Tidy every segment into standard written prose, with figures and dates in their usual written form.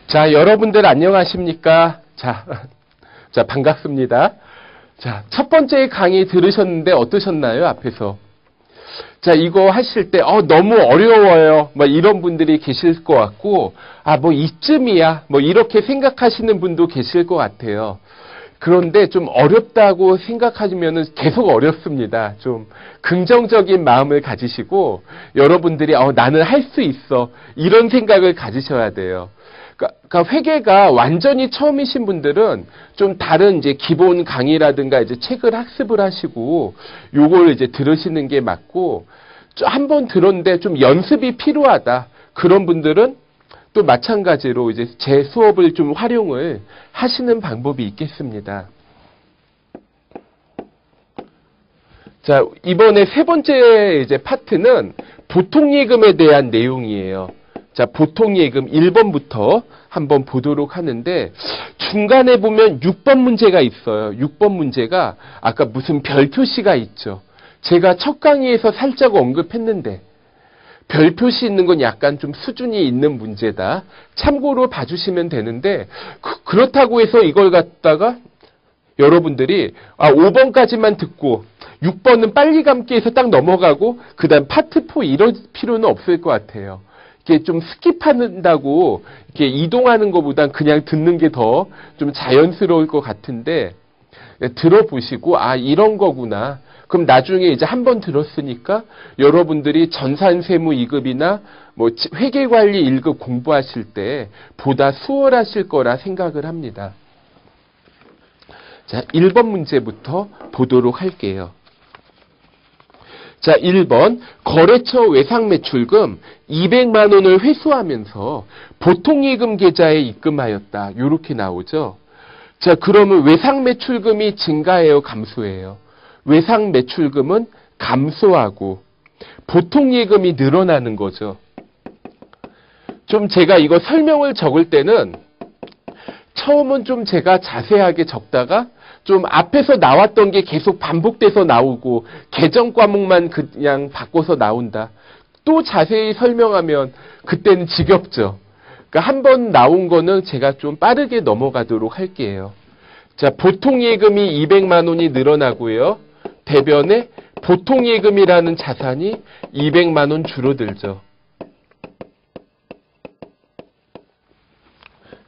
자, 여러분들 안녕하십니까? 자, 반갑습니다. 자, 첫 번째 강의 들으셨는데 어떠셨나요? 앞에서. 자, 이거 하실 때, 너무 어려워요. 뭐 이런 분들이 계실 것 같고, 뭐 이쯤이야. 뭐 이렇게 생각하시는 분도 계실 것 같아요. 그런데 좀 어렵다고 생각하시면은 계속 어렵습니다. 좀 긍정적인 마음을 가지시고, 여러분들이, 나는 할 수 있어. 이런 생각을 가지셔야 돼요. 그러니까 회계가 완전히 처음이신 분들은 좀 다른 이제 기본 강의라든가 이제 책을 학습을 하시고 요걸 이제 들으시는 게 맞고, 한번 들었는데 좀 연습이 필요하다. 그런 분들은 또 마찬가지로 이제 제 수업을 좀 활용을 하시는 방법이 있겠습니다. 자, 이번에 세 번째 이제 파트는 보통예금에 대한 내용이에요. 자, 보통예금 1번부터 한번 보도록 하는데, 중간에 보면 6번 문제가 있어요. 6번 문제가 아까 무슨 별 표시가 있죠. 제가 첫 강의에서 살짝 언급했는데, 별 표시 있는 건 약간 좀 수준이 있는 문제다. 참고로 봐주시면 되는데, 그렇다고 해서 이걸 갖다가 여러분들이 5번까지만 듣고 6번은 빨리 감기 해서 딱 넘어가고 그 다음 파트 4 이럴 필요는 없을 것 같아요. 이게 좀 스킵한다고 이렇게 이동하는 것보단 그냥 듣는 게 더 좀 자연스러울 것 같은데, 들어보시고 이런 거구나. 그럼 나중에 이제 한번 들었으니까 여러분들이 전산세무 2급이나 뭐 회계관리 1급 공부하실 때 보다 수월하실 거라 생각을 합니다. 자, 1번 문제부터 보도록 할게요. 자, 1번 거래처 외상매출금 200만 원을 회수하면서 보통예금 계좌에 입금하였다. 이렇게 나오죠. 자, 그러면 외상매출금이 증가해요, 감소해요? 외상매출금은 감소하고 보통예금이 늘어나는 거죠. 좀 제가 이거 설명을 적을 때는 처음은 좀 제가 자세하게 적다가 좀 앞에서 나왔던 게 계속 반복돼서 나오고 개정 과목만 그냥 바꿔서 나온다. 또 자세히 설명하면 그때는 지겹죠. 그러니까 한번 나온 거는 제가 좀 빠르게 넘어가도록 할게요. 자, 보통예금이 200만 원이 늘어나고요. 대변에 보통예금이라는 자산이 200만 원 줄어들죠.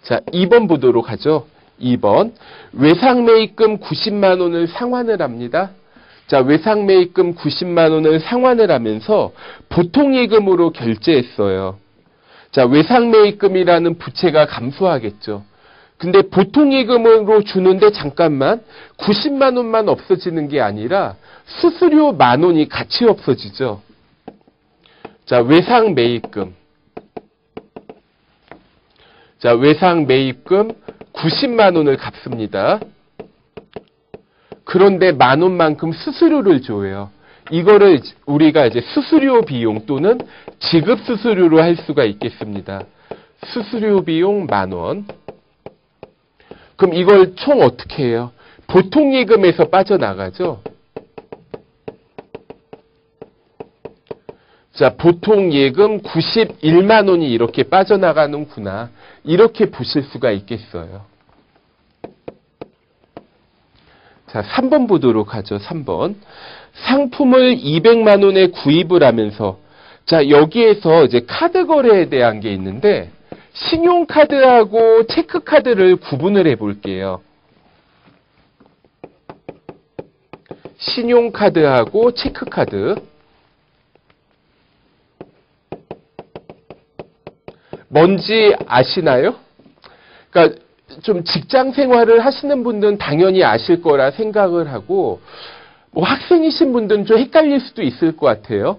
자, 2번 보도록 하죠. 2번 외상매입금 90만 원을 상환을 합니다. 자, 외상매입금 90만 원을 상환을 하면서 보통예금으로 결제했어요. 자, 외상매입금이라는 부채가 감소하겠죠. 근데 보통예금으로 주는데 잠깐만 90만 원만 없어지는 게 아니라 수수료 만 원이 같이 없어지죠. 자, 외상매입금. 자, 외상매입금 90만 원을 갚습니다. 그런데 만 원만큼 수수료를 줘요. 이거를 우리가 이제 수수료 비용 또는 지급 수수료로 할 수가 있겠습니다. 수수료 비용 만 원. 그럼 이걸 총 어떻게 해요? 보통예금에서 빠져나가죠. 자, 보통예금 91만 원이 이렇게 빠져나가는구나. 이렇게 보실 수가 있겠어요. 자, 3번 보도록 하죠. 3번. 상품을 200만 원에 구입을 하면서, 자, 여기에서 이제 카드 거래에 대한 게 있는데, 신용카드하고 체크카드를 구분을 해 볼게요. 신용카드하고 체크카드. 뭔지 아시나요? 그러니까 좀 직장 생활을 하시는 분들은 당연히 아실 거라 생각을 하고, 뭐 학생이신 분들은 좀 헷갈릴 수도 있을 것 같아요.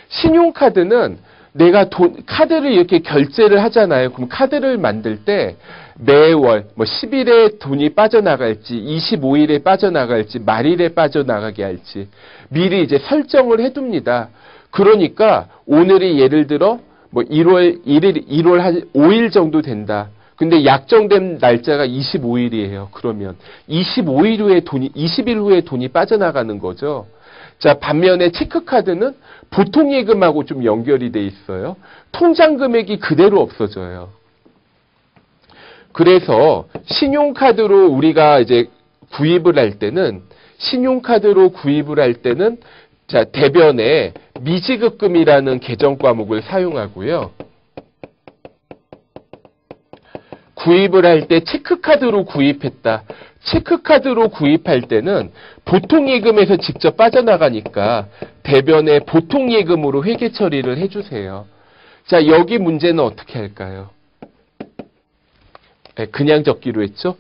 신용카드는 내가 카드를 이렇게 결제를 하잖아요. 그럼 카드를 만들 때 매월 뭐 10일에 돈이 빠져나갈지 25일에 빠져나갈지 말일에 빠져나가게 할지 미리 이제 설정을 해둡니다. 그러니까 오늘이 예를 들어 뭐 1월 5일 정도 된다. 근데 약정된 날짜가 25일이에요. 그러면 20일 후에 돈이 빠져나가는 거죠. 자, 반면에 체크카드는 보통예금하고 좀 연결이 돼 있어요. 통장 금액이 그대로 없어져요. 그래서 신용카드로 우리가 이제 구입을 할 때는 자, 대변에 미지급금이라는 계정 과목을 사용하고요. 구입을 할 때 체크카드로 구입했다. 체크카드로 구입할 때는 보통예금에서 직접 빠져나가니까 대변에 보통예금으로 회계 처리를 해주세요. 자, 여기 문제는 어떻게 할까요? 네, 그냥 적기로 했죠.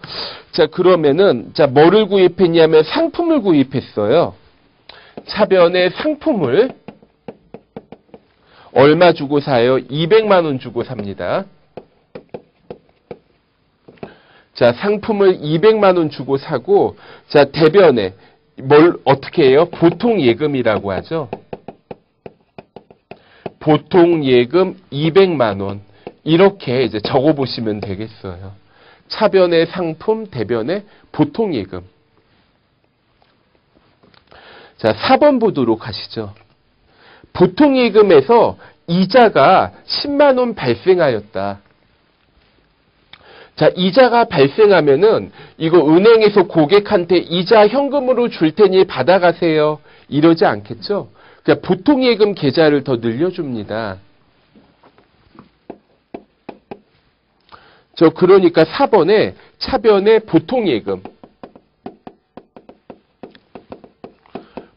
자, 그러면은 자, 뭐를 구입했냐면 상품을 구입했어요. 차변에 상품을 얼마 주고 사요? 200만 원 주고 삽니다. 자, 상품을 200만 원 주고 사고, 자, 대변에 뭘 어떻게 해요? 보통 예금이라고 하죠. 보통 예금 200만 원. 이렇게 이제 적어 보시면 되겠어요. 차변의 상품, 대변의 보통 예금. 자, 4번 보도록 하시죠. 보통 예금에서 이자가 10만 원 발생하였다. 자, 이자가 발생하면은 이거 은행에서 고객한테 이자 현금으로 줄 테니 받아가세요. 이러지 않겠죠? 그러니까 보통 예금 계좌를 더 늘려줍니다. 그러니까 4번에 차변에 보통 예금.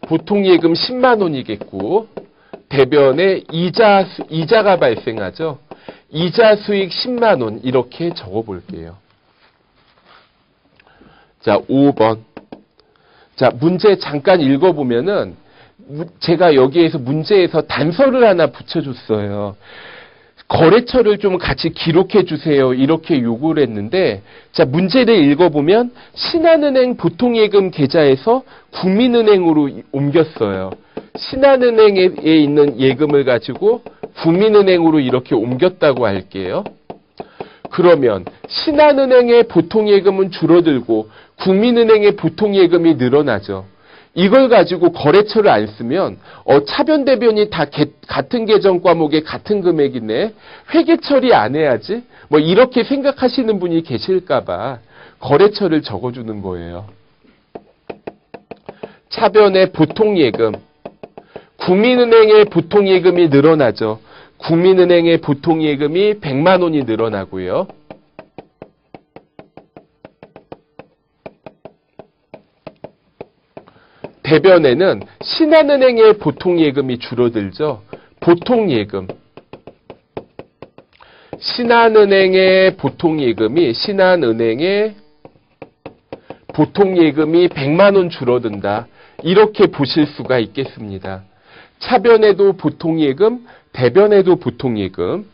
보통 예금 10만 원이겠고 대변에 이자가 발생하죠. 이자 수익 10만 원 이렇게 적어 볼게요. 자, 5번. 자, 문제 잠깐 읽어 보면은 제가 여기에서 문제에서 단서를 하나 붙여 줬어요. 거래처를 좀 같이 기록해 주세요. 이렇게 요구를 했는데, 자, 문제를 읽어보면 신한은행 보통예금 계좌에서 국민은행으로 옮겼어요. 신한은행에 있는 예금을 가지고 국민은행으로 이렇게 옮겼다고 할게요. 그러면 신한은행의 보통예금은 줄어들고 국민은행의 보통예금이 늘어나죠. 이걸 가지고 거래처를 안 쓰면 차변 대변이 다 같은 계정 과목에 같은 금액이네. 회계 처리 안 해야지. 뭐 이렇게 생각하시는 분이 계실까 봐 거래처를 적어주는 거예요. 차변의 보통예금. 국민은행의 보통예금이 늘어나죠. 국민은행의 보통예금이 100만 원이 늘어나고요. 대변에는 신한은행의 보통예금이 줄어들죠. 보통예금. 신한은행의 보통예금이 100만 원 줄어든다. 이렇게 보실 수가 있겠습니다. 차변에도 보통예금, 대변에도 보통예금.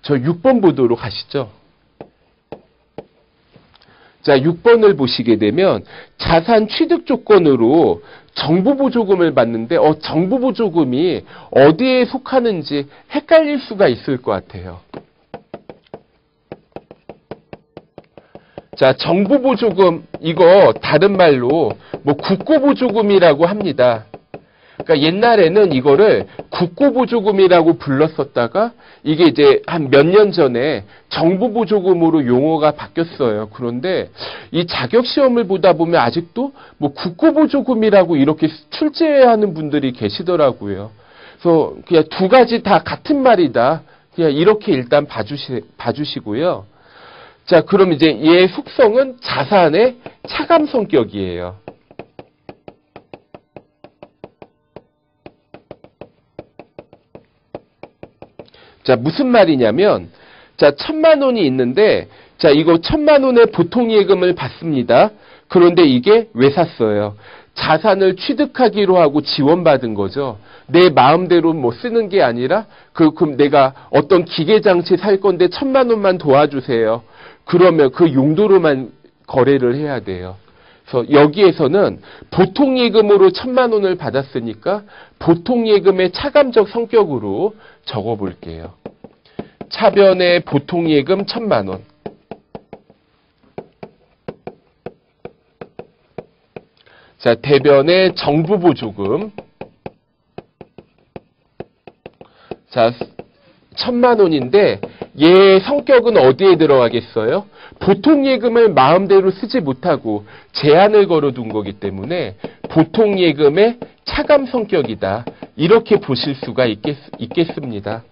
저 6번 보도록 하시죠. 자, 6번을 보시게 되면 자산 취득 조건으로 정부보조금을 받는데 정부보조금이 어디에 속하는지 헷갈릴 수가 있을 것 같아요. 자, 정부보조금 이거 다른 말로 뭐 국고보조금이라고 합니다. 그러니까 옛날에는 이거를 국고보조금이라고 불렀었다가 이게 이제 한 몇 년 전에 정부보조금으로 용어가 바뀌었어요. 그런데 이 자격시험을 보다 보면 아직도 뭐 국고보조금이라고 이렇게 출제하는 분들이 계시더라고요. 그래서 그냥 두 가지 다 같은 말이다. 그냥 이렇게 일단 봐주시고요. 자, 그럼 이제 얘의 속성은 자산의 차감 성격이에요. 자, 무슨 말이냐면, 자, 1,000만 원이 있는데, 자, 이거 1,000만 원의 보통예금을 받습니다. 그런데 이게 왜 샀어요? 자산을 취득하기로 하고 지원받은 거죠. 내 마음대로 뭐 쓰는 게 아니라, 그럼 내가 어떤 기계장치 살 건데 1,000만 원만 도와주세요. 그러면 그 용도로만 거래를 해야 돼요. 그래서 여기에서는 보통예금으로 1,000만 원을 받았으니까 보통예금의 차감적 성격으로 적어볼게요. 차변의 보통예금 1,000만 원. 자, 대변의 정부보조금. 자, 1,000만 원인데 얘의 성격은 어디에 들어가겠어요? 보통예금을 마음대로 쓰지 못하고 제한을 걸어둔 거기 때문에 보통예금의 차감 성격이다. 이렇게 보실 수가 있겠습니다.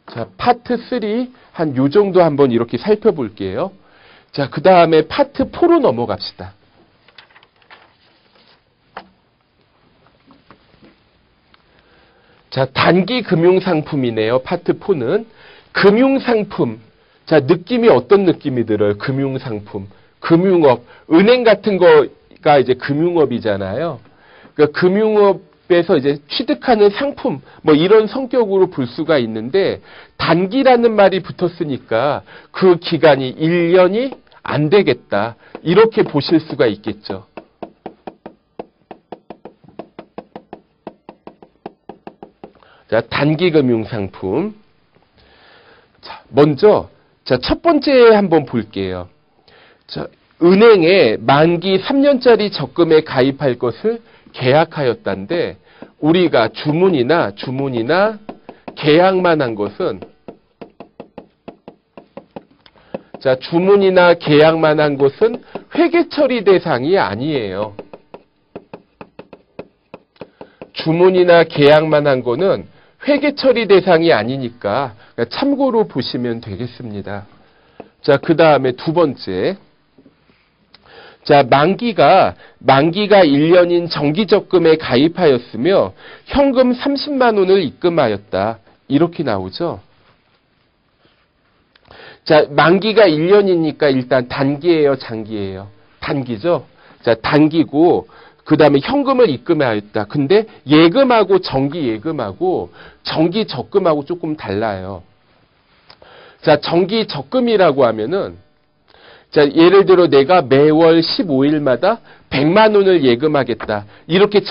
자, 파트 3 한 요 정도 한번 이렇게 살펴볼게요. 자, 그 다음에 파트 4로 넘어갑시다. 자, 단기 금융상품이네요. 파트 4는. 금융상품. 자, 느낌이 어떤 느낌이 들어요? 금융상품. 금융업. 은행 같은 거가 이제 금융업이잖아요. 그러니까 금융업에서 이제 취득하는 상품, 뭐 이런 성격으로 볼 수가 있는데, 단기라는 말이 붙었으니까 그 기간이 1년이 안 되겠다. 이렇게 보실 수가 있겠죠. 자, 단기 금융상품. 자, 먼저, 자, 첫 번째 한번 볼게요. 자, 은행에 만기 3년짜리 적금에 가입할 것을 계약하였다는데, 우리가 주문이나 계약만 한 것은, 자, 주문이나 계약만 한 것은 회계 처리 대상이 아니에요. 주문이나 계약만 한 거는 회계 처리 대상이 아니니까 참고로 보시면 되겠습니다. 자, 그 다음에 두 번째. 자, 만기가 1년인 정기적금에 가입하였으며 현금 30만 원을 입금하였다. 이렇게 나오죠. 자, 만기가 1년이니까 일단 단기예요, 장기예요? 단기죠. 자, 단기고 그 다음에 현금을 입금하였다. 근데 예금하고 정기 예금하고 정기 적금하고 조금 달라요. 자, 정기 적금이라고 하면은, 자, 예를 들어 내가 매월 15일마다 100만 원을 예금하겠다. 이렇게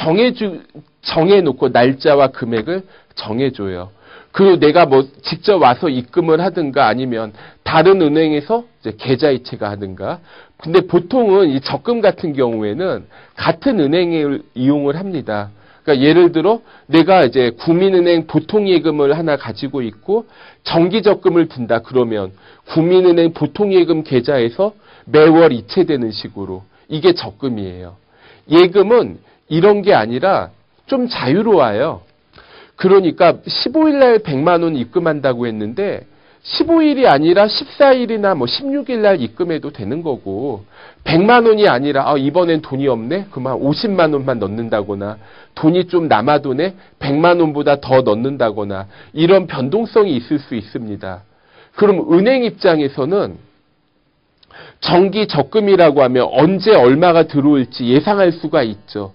정해놓고 날짜와 금액을 정해줘요. 그리고 내가 뭐 직접 와서 입금을 하든가 아니면 다른 은행에서 이제 계좌이체가 하든가. 근데 보통은 이 적금 같은 경우에는 같은 은행을 이용을 합니다. 그러니까 예를 들어 내가 이제 국민은행 보통예금을 하나 가지고 있고 정기적금을 든다 그러면 국민은행 보통예금 계좌에서 매월 이체되는 식으로 이게 적금이에요. 예금은 이런 게 아니라 좀 자유로워요. 그러니까 15일 날 100만 원 입금한다고 했는데 15일이 아니라 14일이나 뭐 16일 날 입금해도 되는 거고 100만 원이 아니라 이번엔 돈이 없네? 그러면 50만 원만 넣는다거나 돈이 좀 남아도네? 100만 원보다 더 넣는다거나 이런 변동성이 있을 수 있습니다. 그럼 은행 입장에서는 정기 적금이라고 하면 언제 얼마가 들어올지 예상할 수가 있죠.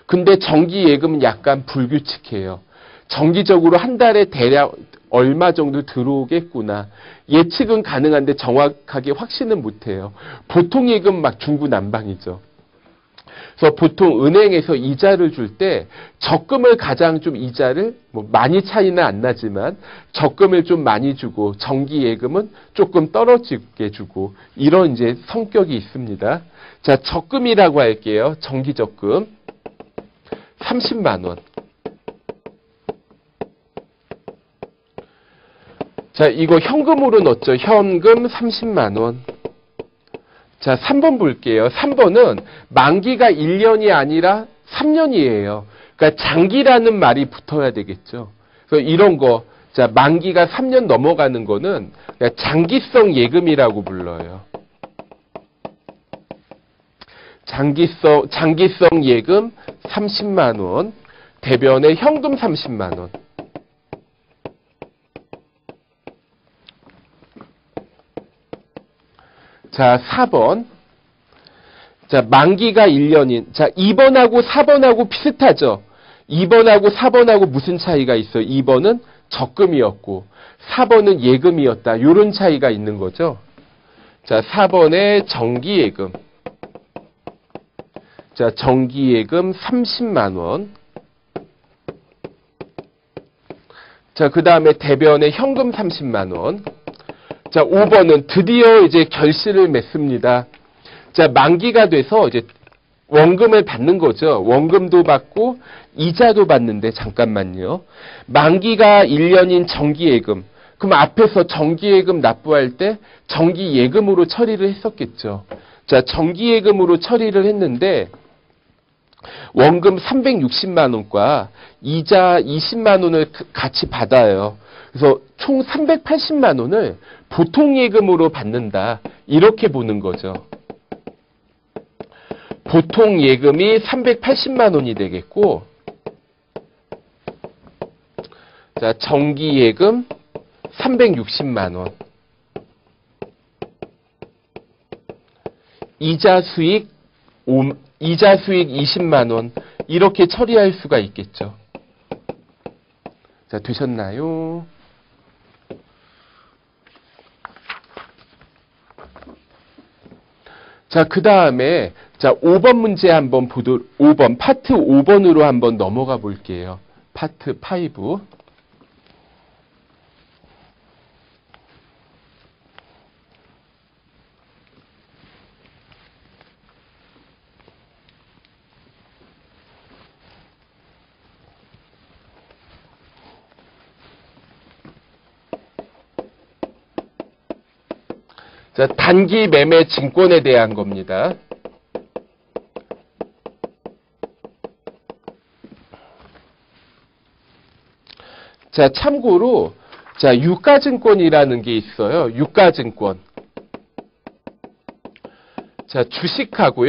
근데 정기 예금은 약간 불규칙해요. 정기적으로 한 달에 대략 얼마 정도 들어오겠구나. 예측은 가능한데 정확하게 확신은 못해요. 보통 예금 막 중구난방이죠. 그래서 보통 은행에서 이자를 줄 때 적금을 가장 좀 이자를 뭐 많이 차이는 안 나지만 적금을 좀 많이 주고 정기 예금은 조금 떨어지게 주고 이런 이제 성격이 있습니다. 자, 적금이라고 할게요. 정기 적금 30만 원. 자, 이거 현금으로 넣었죠. 현금 30만 원. 자, 3번 볼게요. 3번은 만기가 1년이 아니라 3년이에요. 그러니까 장기라는 말이 붙어야 되겠죠. 그래서 이런 거, 자, 만기가 3년 넘어가는 거는 장기성 예금이라고 불러요. 장기성 예금 30만 원. 대변에 현금 30만 원. 자, 4번. 자, 만기가 1년인. 자, 2번하고 4번하고 비슷하죠? 2번하고 4번하고 무슨 차이가 있어요? 2번은 적금이었고, 4번은 예금이었다. 요런 차이가 있는 거죠. 자, 4번에 정기예금. 자, 정기예금 30만 원. 자, 그 다음에 대변에 현금 30만 원. 자, 5번은 드디어 이제 결실을 맺습니다. 자, 만기가 돼서 이제 원금을 받는 거죠. 원금도 받고 이자도 받는데 잠깐만요. 만기가 1년인 정기예금. 그럼 앞에서 정기예금 납부할 때 정기예금으로 처리를 했었겠죠. 자, 정기예금으로 처리를 했는데 원금 360만 원과 이자 20만 원을 같이 받아요. 그래서 총 380만 원을 보통예금으로 받는다. 이렇게 보는 거죠. 보통예금이 380만 원이 되겠고, 자, 정기예금 360만 원. 이자 수익 20만 원. 이렇게 처리할 수가 있겠죠. 자, 되셨나요? 자, 그 다음에, 자, 5번 문제 한번 5번, 파트 5번으로 한번 넘어가 볼게요. 파트 5. 자, 단기 매매 증권에 대한 겁니다. 자, 참고로, 자, 유가증권이라는 게 있어요. 유가증권. 자, 주식하고,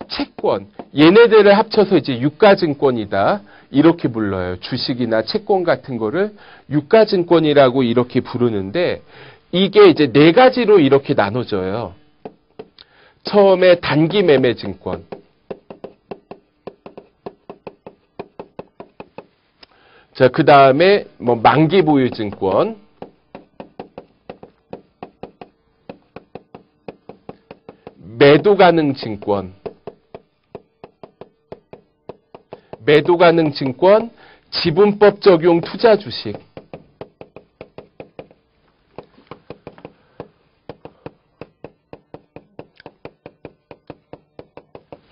채권. 얘네들을 합쳐서 이제 유가증권이다. 이렇게 불러요. 주식이나 채권 같은 거를 유가증권이라고 이렇게 부르는데, 이게 이제 네 가지로 이렇게 나눠져요. 처음에 단기 매매 증권. 자, 그 다음에 뭐 만기 보유 증권. 매도 가능 증권. 매도 가능 증권, 지분법 적용 투자 주식.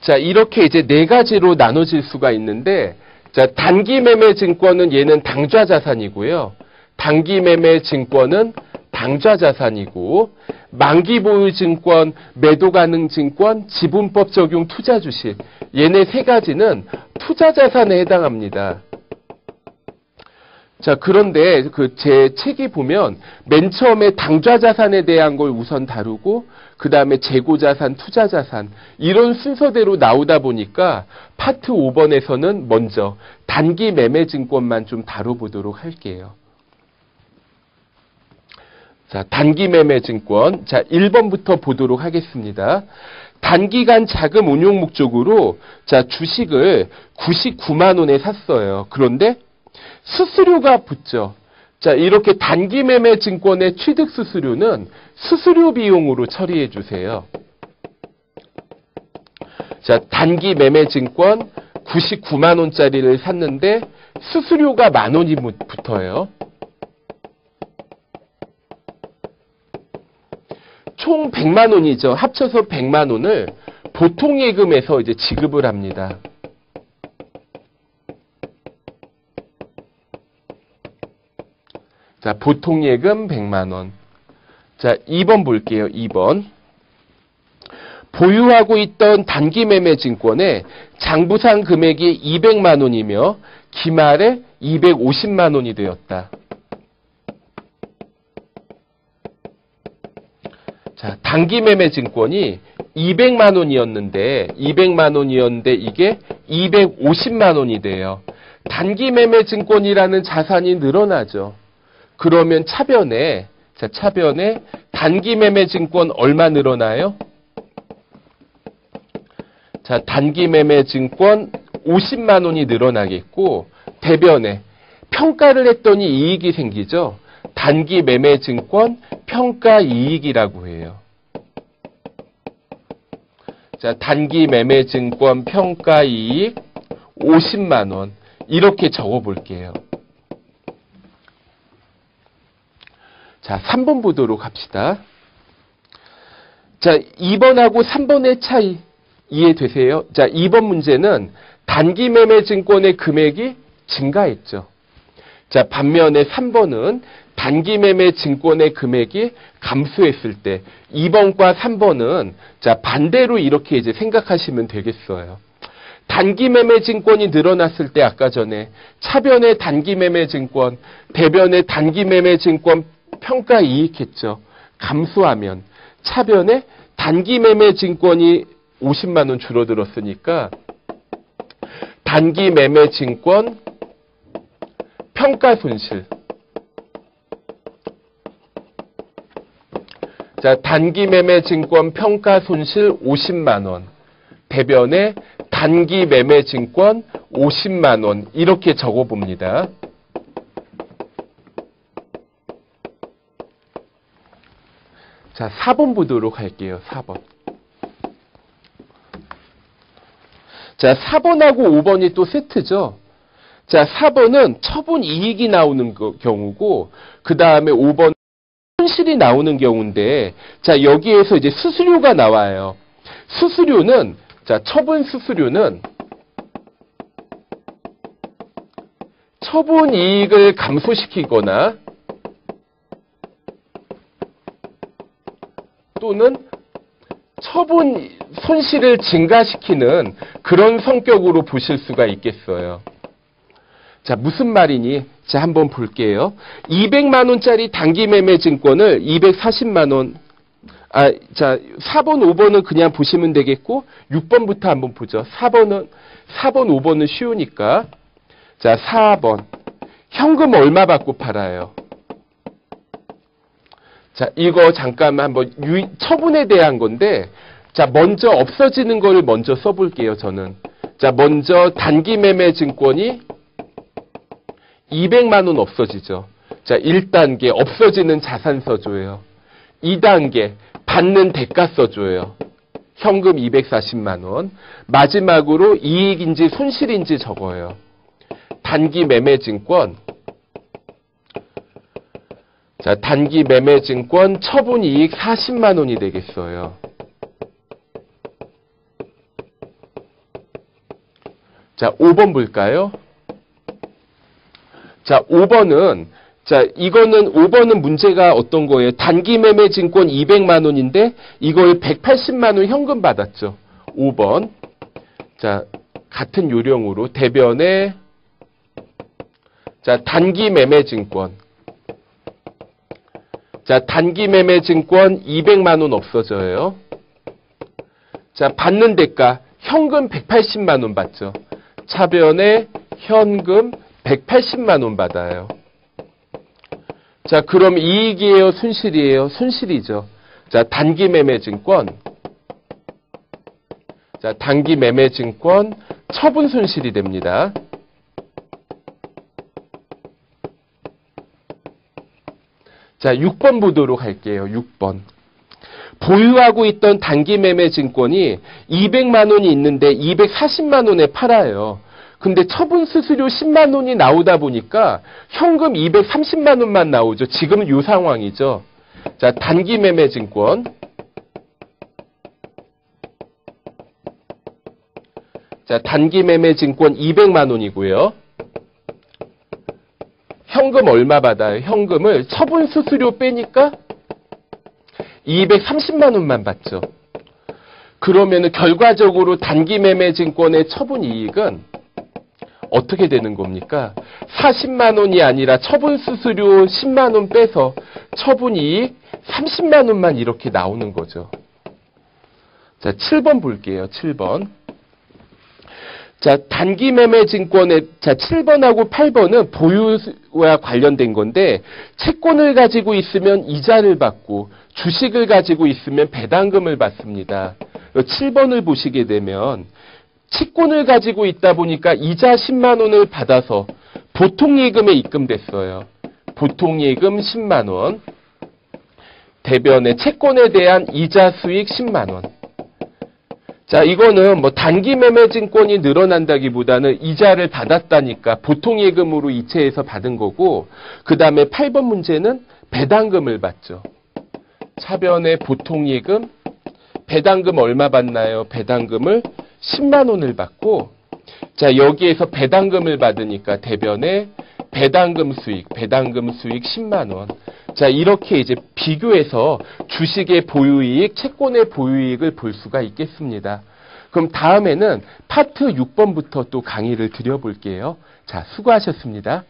자, 이렇게 이제 네 가지로 나눠질 수가 있는데, 자, 단기 매매 증권은 얘는 당좌 자산이고요. 단기 매매 증권은 당좌 자산이고, 만기 보유 증권, 매도 가능 증권, 지분법 적용 투자 주식. 얘네 세 가지는 투자 자산에 해당합니다. 자, 그런데 제 책이 보면 맨 처음에 당좌 자산에 대한 걸 우선 다루고 그 다음에 재고 자산, 투자 자산 이런 순서대로 나오다 보니까 파트 5번에서는 먼저 단기 매매 증권만 좀 다뤄보도록 할게요. 자, 단기 매매 증권. 자, 1번부터 보도록 하겠습니다. 단기간 자금 운용 목적으로 자, 주식을 99만 원에 샀어요. 그런데 수수료가 붙죠. 자, 이렇게 단기 매매 증권의 취득 수수료는 수수료 비용으로 처리해 주세요. 자, 단기 매매 증권 99만 원짜리를 샀는데 수수료가 10,000원이 붙어요. 총 100만 원이죠. 합쳐서 100만 원을 보통예금에서 이제 지급을 합니다. 자, 보통예금 100만 원. 자, 2번 볼게요. 2번. 보유하고 있던 단기 매매 증권의 장부상 금액이 200만 원이며 기말에 250만 원이 되었다. 자, 단기 매매 증권이 200만 원이었는데 이게 250만 원이 돼요. 단기 매매 증권이라는 자산이 늘어나죠. 그러면 차변에 단기 매매 증권 얼마 늘어나요? 자, 단기 매매 증권 50만 원이 늘어나겠고, 대변에 평가를 했더니 이익이 생기죠. 단기 매매 증권 평가 이익이라고 해요. 자, 단기 매매 증권 평가 이익 50만 원. 이렇게 적어 볼게요. 자, 3번 보도록 합시다. 자, 2번하고 3번의 차이 이해되세요? 자, 2번 문제는 단기 매매 증권의 금액이 증가했죠. 자, 반면에 3번은 단기 매매 증권의 금액이 감소했을 때 2번과 3번은 자, 반대로 이렇게 이제 생각하시면 되겠어요. 단기 매매 증권이 늘어났을 때 아까 전에 차변의 단기 매매 증권, 대변의 단기 매매 증권 평가 이익 했죠. 감소하면 차변의 단기 매매 증권이 50만 원 줄어들었으니까 단기 매매 증권 평가 손실. 자, 단기 매매 증권 평가 손실 50만 원. 대변에 단기 매매 증권 50만 원. 이렇게 적어 봅니다. 자, 4번 보도록 할게요. 4번. 자, 4번하고 5번이 또 세트죠. 자, 4번은 처분 이익이 나오는 경우고, 그 다음에 5번 손실이 나오는 경우인데, 자, 여기에서 이제 수수료가 나와요. 수수료는, 자, 처분 수수료는 처분 이익을 감소시키거나 또는 처분 손실을 증가시키는 그런 성격으로 보실 수가 있겠어요. 자, 무슨 말이니? 자, 한번 볼게요. 200만 원짜리 단기 매매 증권을 240만 원. 자, 4번, 5번은 그냥 보시면 되겠고 6번부터 한번 보죠. 4번, 5번은 쉬우니까. 자, 4번. 현금 얼마 받고 팔아요? 자, 이거 잠깐 한번 처분에 대한 건데, 자, 먼저 없어지는 거를 먼저 써볼게요, 저는. 자, 먼저 단기 매매 증권이 200만 원 없어지죠. 자, 1단계 없어지는 자산 써줘요. 2단계 받는 대가 써줘요. 현금 240만 원. 마지막으로 이익인지 손실인지 적어요. 단기 매매 증권. 자, 단기 매매 증권 처분 이익 40만 원이 되겠어요. 자, 5번 볼까요? 자, 5번은, 자, 이거는 5번은 문제가 어떤 거예요? 단기 매매 증권 200만 원인데 이걸 180만 원 현금 받았죠. 5번. 자, 같은 요령으로 대변에 자, 단기 매매 증권. 자, 단기 매매 증권 200만 원 없어져요. 자, 받는 대가 현금 180만 원 받죠. 차변에 현금 180만 원 받아요. 자, 그럼 이익이에요, 손실이에요? 손실이죠. 자, 단기 매매 증권. 자, 단기 매매 증권 처분 손실이 됩니다. 자, 6번 보도록 할게요. 6번. 보유하고 있던 단기 매매 증권이 200만 원이 있는데 240만 원에 팔아요. 근데 처분 수수료 10만 원이 나오다 보니까 현금 230만 원만 나오죠. 지금은 이 상황이죠. 자, 단기 매매 증권. 자, 단기 매매 증권 200만 원이고요. 현금 얼마 받아요? 현금을 처분 수수료 빼니까 230만 원만 받죠. 그러면은 결과적으로 단기 매매 증권의 처분 이익은 어떻게 되는 겁니까? 40만 원이 아니라 처분 수수료 10만 원 빼서 처분 이익 30만 원만 이렇게 나오는 거죠. 자, 7번 볼게요. 7번. 자, 단기 매매 증권의, 자, 7번하고 8번은 보유와 관련된 건데, 채권을 가지고 있으면 이자를 받고, 주식을 가지고 있으면 배당금을 받습니다. 7번을 보시게 되면, 채권을 가지고 있다 보니까 이자 10만 원을 받아서 보통예금에 입금됐어요. 보통예금 10만 원. 대변에 채권에 대한 이자 수익 10만 원. 자, 이거는 뭐 단기 매매 증권이 늘어난다기보다는 이자를 받았다니까 보통예금으로 이체해서 받은 거고, 그 다음에 8번 문제는 배당금을 받죠. 차변에 보통예금, 배당금 얼마 받나요? 배당금을 10만 원을 받고, 자, 여기에서 배당금을 받으니까 대변에 배당금 수익 10만 원. 자, 이렇게 이제 비교해서 주식의 보유이익, 채권의 보유이익을 볼 수가 있겠습니다. 그럼 다음에는 파트 6번부터 또 강의를 드려볼게요. 자, 수고하셨습니다.